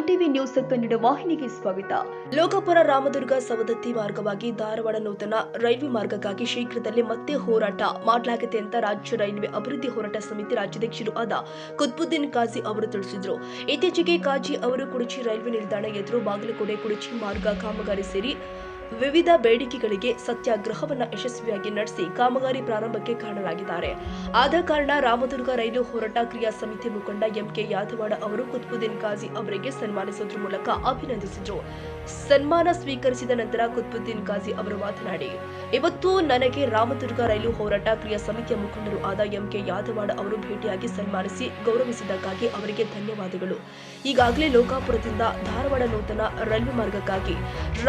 ಸನ್ TV news Kannada ವಾಹಿನಿಗೆ ಸ್ವಾಗತ. ಲೋಕಾಪುರ ರಾಮದುರ್ಗ ಸವದತ್ತಿ ಮಾರ್ಗವಾಗಿ ಧಾರವಾಡ ನೂತನ ರೈಲ್ವೆ ಮಾರ್ಗಕ್ಕಾಗಿ ಶೀಘ್ರದಲ್ಲೇ ಮತ್ತೆ ಹೋರಾಟ ಮಾಡಲಾಗಿದೆ ಅಂತ ರಾಜ್ಯ ರೈಲ್ವೆ ಅಭಿವೃದ್ಧಿ ಹೋರಾಟ ಸಮಿತಿ ರಾಜ್ಯಾಧ್ಯಕ್ಷರು ಆದ ಕುತ್ಬುದ್ದೀನ್ ಕಾಜಿ ಅವರು ತಿಳಿಸಿದರು. ಇತ್ತೀಚೆಗೆ ಕಾಜಿ ಅವರು ಕುಡಚಿ ರೈಲ್ವೆ ನಿಲ್ದಾಣ ಎದುರು ಬಾಗಲಕೋಟೆ ಕುಡಚಿ ಮಾರ್ಗ ಕಾಮಗಾರಿ ಸೇರಿ ವಿವಿಧ ಬೇಡಿಕೆಗಳಿಗೆ ಸತ್ಯಾಗ್ರಹವನ್ನು ಯಶಸ್ವಿಯಾಗಿ ನಡೆಸಿ ಕಾಮಗಾರಿ ಪ್ರಾರಂಭಕ್ಕೆ ಕಾರಣರಾಗಿದ್ದಾರೆ. ಆದ ಕಾರಣ ರಾಮದುರ್ಗ ರೈಲು ಹೋರಾಟ ಕ್ರಿಯಾ ಸಮಿತಿ ಮುಖಂಡ ಎಂಕೆ ಯಾದವಾಡ ಅವರು ಕುತ್ಬುದ್ದೀನ್ ಕಾಜಿ ಅವರಿಗೆ ಸನ್ಮಾನಿಸುವುದರ ಮೂಲಕ ಅಭಿನಂದಿಸಿದರು. ಸನ್ಮಾನ ಸ್ವೀಕರಿಸಿದ ನಂತರ ಕುತ್ಬುದ್ದೀನ್ ಕಾಜಿ ಅವರು ಮಾತನಾಡಿ, ಇವತ್ತು ನನಗೆ ರಾಮದುರ್ಗ ರೈಲು ಹೋರಾಟ ಕ್ರಿಯಾ ಸಮಿತಿಯ ಮುಖಂಡರು ಆದ ಎಂಕೆ ಯಾದವಾಡ ಅವರು ಭೇಟಿಯಾಗಿ ಸನ್ಮಾನಿಸಿ ಗೌರವಿಸಿದ್ದಕ್ಕಾಗಿ ಅವರಿಗೆ ಧನ್ಯವಾದಗಳು. ಈಗಾಗಲೇ ಲೋಕಾಪುರದಿಂದ ಧಾರವಾಡ ನೂತನ ರೈಲ್ವೆ ಮಾರ್ಗಕ್ಕಾಗಿ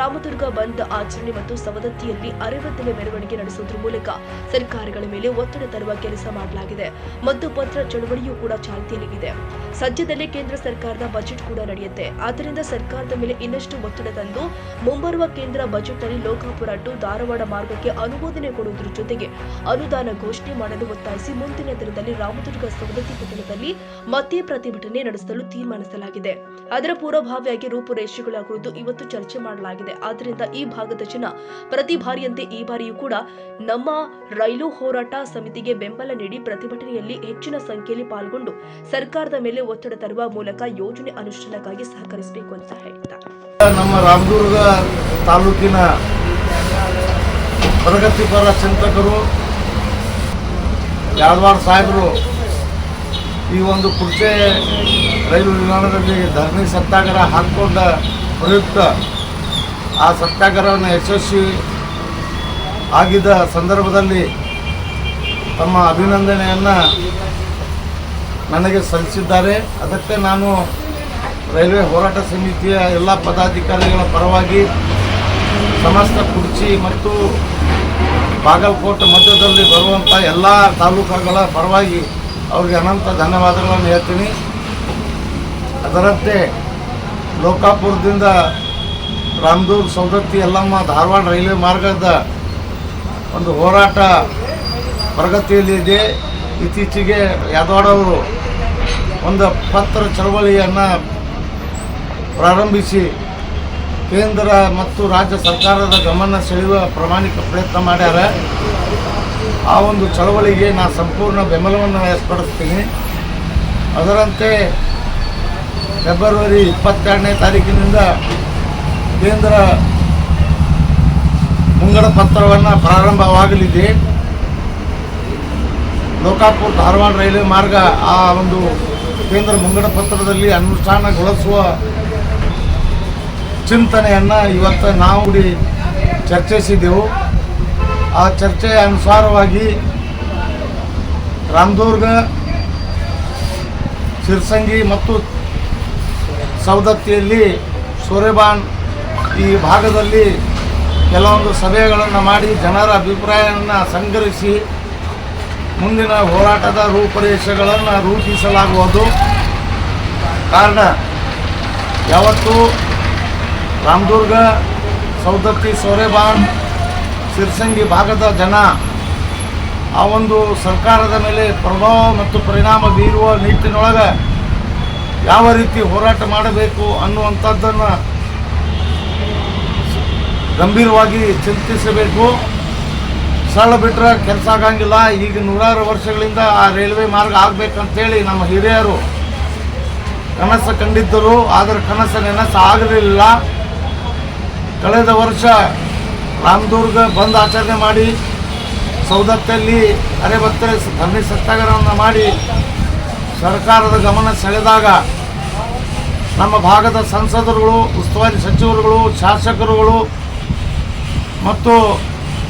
ರಾಮದುರ್ಗ ಬಂದ್ ಆಚರಣೆ ಮತ್ತು ಸವದತ್ತಿಯಲ್ಲಿ ಅರೆಬತ್ತಲೆ ಮೆರವಣಿಗೆ ನಡೆಸುವುದರ ಮೂಲಕ ಸರ್ಕಾರಗಳ ಮೇಲೆ ಒತ್ತಡ ತರುವ ಕೆಲಸ ಮಾಡಲಾಗಿದೆ ಮತ್ತು ಪತ್ರ ಚಳವಳಿಯೂ ಕೂಡ ಚಾಲ್ತಿಯಲ್ಲಿದೆ. ಸದ್ಯದಲ್ಲೇ ಕೇಂದ್ರ ಸರ್ಕಾರದ ಬಜೆಟ್ ಕೂಡ ನಡೆಯುತ್ತೆ. ಆದ್ದರಿಂದ ಸರ್ಕಾರದ ಮೇಲೆ ಇನ್ನಷ್ಟು ಒತ್ತಡ ತಂದು ಮುಂಬರುವ ಕೇಂದ್ರ ಬಜೆಟ್ನಲ್ಲಿ ಲೋಕಾಪುರ ಟು ಧಾರವಾಡ ಮಾರ್ಗಕ್ಕೆ ಅನುಮೋದನೆ ಕೊಡುವುದರ ಜೊತೆಗೆ ಅನುದಾನ ಘೋಷಣೆ ಮಾಡಲು ಒತ್ತಾಯಿಸಿ ಮುಂದಿನ ದಿನದಲ್ಲಿ ರಾಮದುರ್ಗ ಸವದತ್ತಿ ಪಟ್ಟಣದಲ್ಲಿ ಮತ್ತೆ ಪ್ರತಿಭಟನೆ ನಡೆಸಲು ತೀರ್ಮಾನಿಸಲಾಗಿದೆ. ಅದರ ಪೂರ್ವಭಾವಿಯಾಗಿ ರೂಪುರೇಷೆಗಳ ಕುರಿತು ಇವತ್ತು ಚರ್ಚೆ ಮಾಡಲಾಗಿದೆ. ಆದ್ದರಿಂದ ಈ ಭಾಗದ ಜನ ಪ್ರತಿ ಬಾರಿಯಂತೆ ಈ ಬಾರಿಯೂ ಕೂಡ ನಮ್ಮ ರೈಲು ಹೋರಾಟ ಸಮಿತಿಗೆ ಬೆಂಬಲ ನೀಡಿ ಪ್ರತಿಭಟನೆಯಲ್ಲಿ ಹೆಚ್ಚಿನ ಸಂಖ್ಯೆಯಲ್ಲಿ ಪಾಲ್ಗೊಂಡು ಸರ್ಕಾರದ ಮೇಲೆ ಒತ್ತಡ ತರುವ ಮೂಲಕ ಯೋಜನೆ ಅನುಷ್ಠಾನಕ್ಕಾಗಿ ಸಹಕರಿಸಬೇಕು ಅಂತ ಹೇಳಿದ್ದಾರೆ. ನಮ್ಮ ರಾಮದುರ್ಗ ತಾಲೂಕಿನ ಪ್ರಗತಿಪರ ಚಿಂತಕರು ಯಾದವಾಡ ಸಾಹೇಬರು ಈ ಒಂದು ಕುರ್ಚೆ ರೈಲು ನಿಲ್ದಾಣದಲ್ಲಿ ಧರಣಿ ಸತ್ಯಾಗ್ರಹ ಹಾಕಿಕೊಂಡ ಪ್ರಯುಕ್ತ ಆ ಸತ್ಯಾಗ್ರಹವನ್ನು ಯಶಸ್ವಿ ಆಗಿದ್ದ ಸಂದರ್ಭದಲ್ಲಿ ತಮ್ಮ ಅಭಿನಂದನೆಯನ್ನು ನನಗೆ ಸಲ್ಲಿಸಿದ್ದಾರೆ. ಅದಕ್ಕೆ ನಾನು ರೈಲ್ವೆ ಹೋರಾಟ ಸಮಿತಿಯ ಎಲ್ಲ ಪದಾಧಿಕಾರಿಗಳ ಪರವಾಗಿ ಸಮಸ್ತ ಕುರ್ಚಿ ಮತ್ತು ಬಾಗಲಕೋಟೆ ಮಧ್ಯದಲ್ಲಿ ಬರುವಂಥ ಎಲ್ಲ ತಾಲೂಕುಗಳ ಪರವಾಗಿ ಅವರಿಗೆ ಅನಂತ ಧನ್ಯವಾದಗಳನ್ನು ಹೇಳ್ತೀನಿ. ಅದರಂತೆ ಲೋಕಾಪುರದಿಂದ ರಾಮದುರ್ಗ ಸವದತ್ತಿ ಯಲ್ಲಮ್ಮ ಧಾರವಾಡ ರೈಲ್ವೆ ಮಾರ್ಗದ ಒಂದು ಹೋರಾಟ ಪ್ರಗತಿಯಲ್ಲಿದೆ. ಇತ್ತೀಚೆಗೆ ಯಾದವಾಡ ಅವರು ಒಂದು ಪತ್ರ ಚಳವಳಿಯನ್ನು ಪ್ರಾರಂಭಿಸಿ ಕೇಂದ್ರ ಮತ್ತು ರಾಜ್ಯ ಸರ್ಕಾರದ ಗಮನ ಸೆಳೆಯುವ ಪ್ರಾಮಾಣಿಕ ಪ್ರಯತ್ನ ಮಾಡ್ಯಾರ. ಆ ಒಂದು ಚಳವಳಿಗೆ ನಾನು ಸಂಪೂರ್ಣ ಬೆಂಬಲವನ್ನು ವ್ಯಕ್ತಪಡಿಸ್ತೀನಿ. ಅದರಂತೆ ಫೆಬ್ರವರಿ 22ನೇ ತಾರೀಕಿನಿಂದ ಕೇಂದ್ರ ಮುಂಗಡ ಪತ್ರವನ್ನು ಪ್ರಾರಂಭವಾಗಲಿದೆ. ಲೋಕಾಪುರ ಧಾರವಾಡ ರೈಲ್ವೆ ಮಾರ್ಗ ಆ ಒಂದು ಕೇಂದ್ರ ಮುಂಗಡ ಪತ್ರದಲ್ಲಿ ಅನುಷ್ಠಾನಗೊಳಿಸುವ ಚಿಂತನೆಯನ್ನು ಇವತ್ತು ನಾವು ಚರ್ಚಿಸಿದೆವು. ಆ ಚರ್ಚೆಯ ಅನುಸಾರವಾಗಿ ರಾಮದುರ್ಗ, ಸಿರ್ಸಂಗಿ ಮತ್ತು ಸವದತ್ತಿಯಲ್ಲಿ ಸೂರ್ಯಬಾನ್ ಈ ಭಾಗದಲ್ಲಿ ಕೆಲವೊಂದು ಸಭೆಗಳನ್ನು ಮಾಡಿ ಜನರ ಅಭಿಪ್ರಾಯವನ್ನು ಸಂಗ್ರಹಿಸಿ ಮುಂದಿನ ಹೋರಾಟದ ರೂಪರೇಷೆಗಳನ್ನು ರೂಪಿಸಲಾಗುವುದು. ಕಾರಣ ಯಾವತ್ತು ರಾಮದುರ್ಗ, ಸವದತ್ತಿ, ಸೂರ್ಯಬಾನ್, ಸಿರ್ಸಂಗಿ ಭಾಗದ ಜನ ಆ ಒಂದು ಸರ್ಕಾರದ ಮೇಲೆ ಪ್ರಭಾವ ಮತ್ತು ಪರಿಣಾಮ ಬೀರುವ ನಿಟ್ಟಿನೊಳಗೆ ಯಾವ ರೀತಿ ಹೋರಾಟ ಮಾಡಬೇಕು ಅನ್ನುವಂಥದ್ದನ್ನು ಗಂಭೀರವಾಗಿ ಚಿಂತಿಸಬೇಕು. ಸರಳ ಬಿಟ್ಟರೆ ಕೆಲಸ ಆಗಂಗಿಲ್ಲ. ಈಗ ನೂರಾರು ವರ್ಷಗಳಿಂದ ಆ ರೈಲ್ವೆ ಮಾರ್ಗ ಆಗಬೇಕಂತೇಳಿ ನಮ್ಮ ಹಿರಿಯರು ಕನಸು ಕಂಡಿದ್ದರು. ಆದರೆ ಕನಸು ನೆನಸು ಆಗಲಿಲ್ಲ. ಕಳೆದ ವರ್ಷ ರಾಮದುರ್ಗ ಬಂದ್ ಆಚರಣೆ ಮಾಡಿ ಸವದತ್ತಿಯಲ್ಲಿ ಅರೆಬತ್ತಲೆ ಧರಣಿ ಸತ್ಯಾಗ್ರಹವನ್ನು ಮಾಡಿ ಸರ್ಕಾರದ ಗಮನ ಸೆಳೆದಾಗ ನಮ್ಮ ಭಾಗದ ಸಂಸದರುಗಳು, ಉಸ್ತುವಾರಿ ಸಚಿವರುಗಳು, ಶಾಸಕರುಗಳು ಮತ್ತು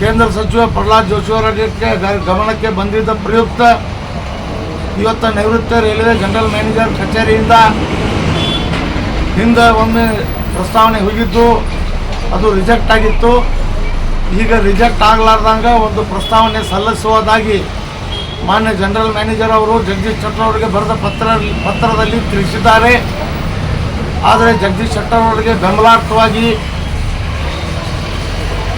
ಕೇಂದ್ರ ಸಚಿವ ಪ್ರಹ್ಲಾದ್ ಜೋಶಿಯವರಿಗೆ ಗಮನಕ್ಕೆ ಬಂದಿದ್ದ ಪ್ರಯುಕ್ತ ಇವತ್ತು ನಿವೃತ್ತ ರೈಲ್ವೆ ಜನರಲ್ ಮ್ಯಾನೇಜರ್ ಕಚೇರಿಯಿಂದ ಹಿಂದೆ ಒಮ್ಮೆ ಪ್ರಸ್ತಾವನೆ ಹೋಗಿದ್ದು ಅದು ರಿಜೆಕ್ಟ್ ಆಗಿತ್ತು. ಈಗ ರಿಜೆಕ್ಟ್ ಆಗಲಾರ್ದಂಗೆ ಒಂದು ಪ್ರಸ್ತಾವನೆ ಸಲ್ಲಿಸುವುದಾಗಿ ಮಾನ್ಯ ಜನರಲ್ ಮ್ಯಾನೇಜರ್ ಅವರು ಜಗದೀಶ್ ಶೆಟ್ಟರ್ ಅವರಿಗೆ ಬರೆದ ಪತ್ರದಲ್ಲಿ ತಿಳಿಸಿದ್ದಾರೆ. ಆದರೆ ಜಗದೀಶ್ ಶೆಟ್ಟರ್ ಅವರಿಗೆ ಬೆಂಬಲಾರ್ಥವಾಗಿ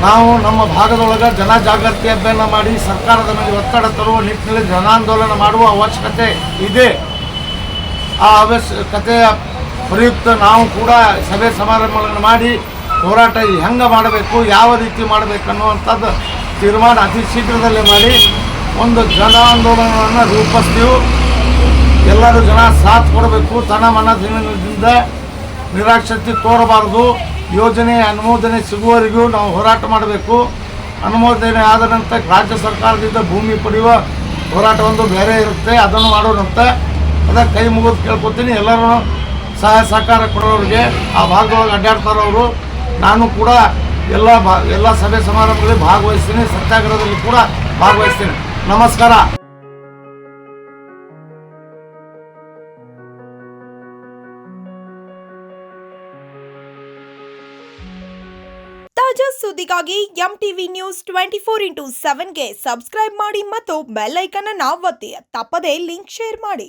ನಾವು ನಮ್ಮ ಭಾಗದೊಳಗೆ ಜನ ಜಾಗೃತಿ ಅಭಿಯಾನ ಮಾಡಿ ಸರ್ಕಾರದ ಮೇಲೆ ಒತ್ತಡ ತರುವ ನಿಟ್ಟಿನಲ್ಲಿ ಜನಾಂದೋಲನ ಮಾಡುವ ಅವಶ್ಯಕತೆ ಇದೆ. ಆ ಅವಶ್ಯಕತೆಯ ಪ್ರಯುಕ್ತ ನಾವು ಕೂಡ ಸಭೆ ಸಮಾರಂಭಗಳನ್ನು ಮಾಡಿ ಹೋರಾಟ ಹೆಂಗೆ ಮಾಡಬೇಕು, ಯಾವ ರೀತಿ ಮಾಡಬೇಕು ಅನ್ನುವಂಥದ್ದು ತೀರ್ಮಾನ ಅತಿ ಶೀಘ್ರದಲ್ಲೇ ಮಾಡಿ ಒಂದು ಜನ ಆಂದೋಲನವನ್ನು ರೂಪಿಸ್ತೀವಿ. ಎಲ್ಲರೂ ಜನ ಸಾಥ್ ಕೊಡಬೇಕು. ತನ ಮನದಿಂದ ನಿರಾಸಕ್ತಿ ತೋರಬಾರದು. ಯೋಜನೆ ಅನುಮೋದನೆ ಸಿಗುವವರೆಗೂ ನಾವು ಹೋರಾಟ ಮಾಡಬೇಕು. ಅನುಮೋದನೆ ಆದ ನಂತರ ರಾಜ್ಯ ಸರ್ಕಾರದಿಂದ ಭೂಮಿ ಪಡೆಯುವ ಹೋರಾಟ ಒಂದು ಬೇರೆ ಇರುತ್ತೆ, ಅದನ್ನು ಮಾಡೋಣಂತ ಅದಕ್ಕೆ ಕೈ ಮುಗಿದು ಕೇಳ್ಕೊತೀನಿ. ಎಲ್ಲರೂ ಸಹಾಯ ಸಹಕಾರ ಕೊಡೋರಿಗೆ ಆ ಭಾಗದೊಳಗೆ ಅಡ್ಡಾಡ್ತಾರವರು. ನಾನು ಕೂಡ ಎಲ್ಲ ಸಭೆ ಸಮಾರಂಭದಲ್ಲಿ ಭಾಗವಹಿಸ್ತೀನಿ, ಸತ್ಯಾಗ್ರಹದಲ್ಲಿ ಕೂಡ ಭಾಗವಹಿಸ್ತೀನಿ. ನಮಸ್ಕಾರ. ತಾಜಾ ಸುದ್ದಿಗಾಗಿ MTV ನ್ಯೂಸ್ 24/7ಗೆ ಸಬ್ಸ್ಕ್ರೈಬ್ ಮಾಡಿ ಮತ್ತು ಬೆಲ್ ಐಕಾನ್ ಅನ್ನು ಒತ್ತಿ. ತಪ್ಪದೇ ಲಿಂಕ್ ಶೇರ್ ಮಾಡಿ.